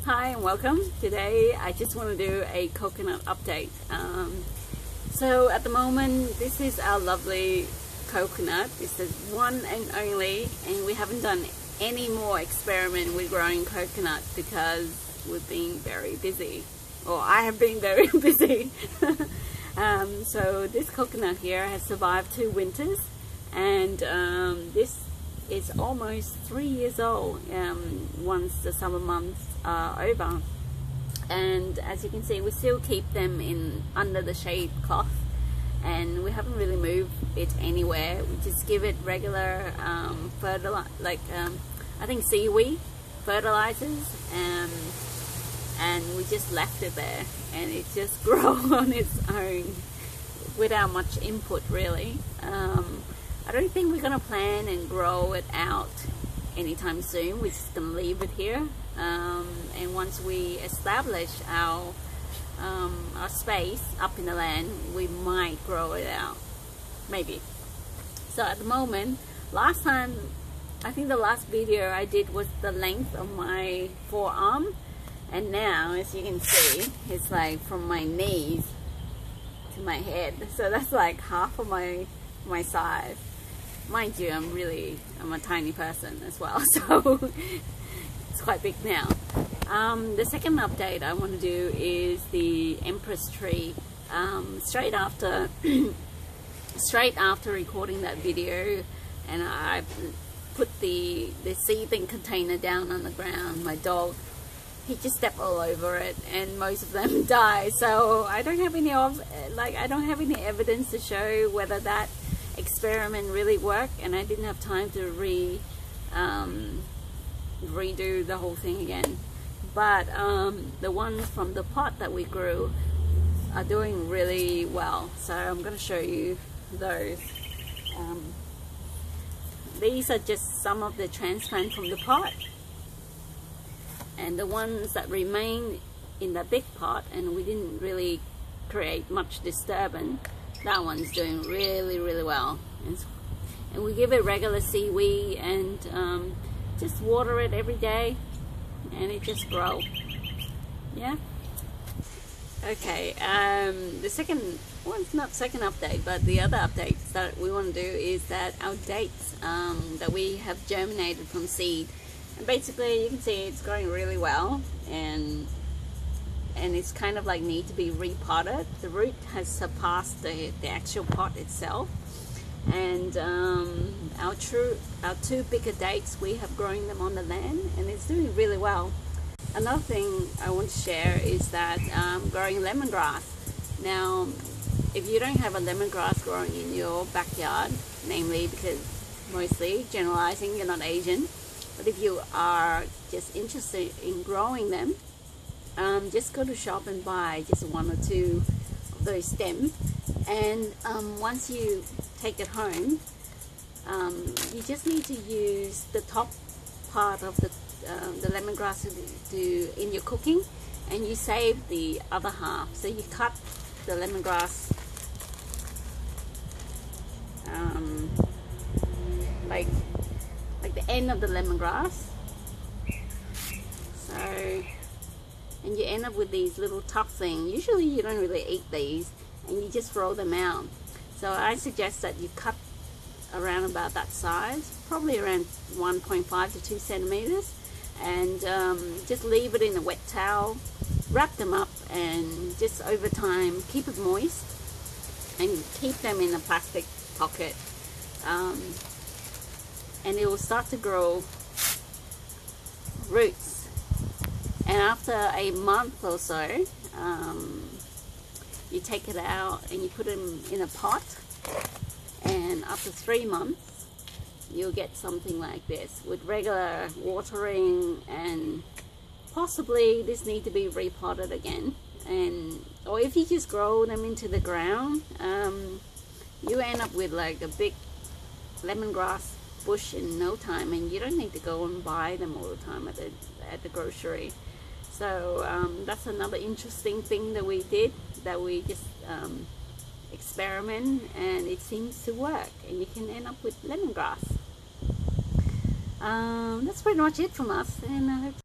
Hi and welcome. Today I just want to do a coconut update. So at the moment this is our lovely coconut. It's the one and only, and we haven't done any more experiment with growing coconut because we've been very busy, or I have been very busy. So this coconut here has survived 2 winters, and this is almost 3 years old once the summer months are over. And as you can see, we still keep them in under the shade cloth, and we haven't really moved it anywhere. We just give it regular I think seaweed fertilizers, and we just left it there, and it just grows on its own without much input really. I don't think we're gonna plan and grow it out anytime soon. We're just gonna leave it here, and once we establish our space up in the land, we might grow it out, maybe. So at the moment, last time, I think the last video I did was the length of my forearm, and now as you can see, it's like from my knees to my head, so that's like half of my size. Mind you, I'm a tiny person as well, so it's quite big now. The second update I want to do is the Empress tree. Straight after recording that video, and I put the seeding container down on the ground, my dog, he just stepped all over it, and most of them died. So I don't have any evidence to show whether that experiment really worked, and I didn't have time to redo the whole thing again. But the ones from the pot that we grew are doing really well, so I'm going to show you those. These are just some of the transplant from the pot, and the ones that remain in the big pot and we didn't really create much disturbance, that one's doing really well. And we give it regular seaweed and just water it every day, and it just grows. Yeah. Okay. The second, well, it's not second update, but the other updates that we want to do is that our dates that we have germinated from seed, and basically you can see it's growing really well, and it's kind of like need to be repotted. The root has surpassed the actual pot itself, and our 2 bigger dates, we have grown them on the land, and it's doing really well. Another thing I want to share is that growing lemongrass. Now, if you don't have a lemongrass growing in your backyard, namely because mostly generalizing you're not Asian, but if you are just interested in growing them, just go to shop and buy just 1 or 2 of those stems, and once you take it home, you just need to use the top part of the lemongrass in your cooking, and you save the other half. So you cut the lemongrass like the end of the lemongrass, so, and you end up with these little tough things. Usually you don't really eat these, and you just throw them out. So I suggest that you cut around about that size, probably around 1.5 to 2 centimeters, and just leave it in a wet towel, wrap them up, and just over time keep it moist, and keep them in a plastic pocket, and it will start to grow roots. And after a month or so, you take it out and you put them in a pot, and after 3 months you'll get something like this with regular watering, and possibly this need to be repotted again. And or if you just grow them into the ground, you end up with like a big lemongrass bush in no time, and you don't need to go and buy them all the time at the grocery. So that's another interesting thing that we did, that we just experiment, and it seems to work, and you can end up with lemongrass. That's pretty much it from us, and I hope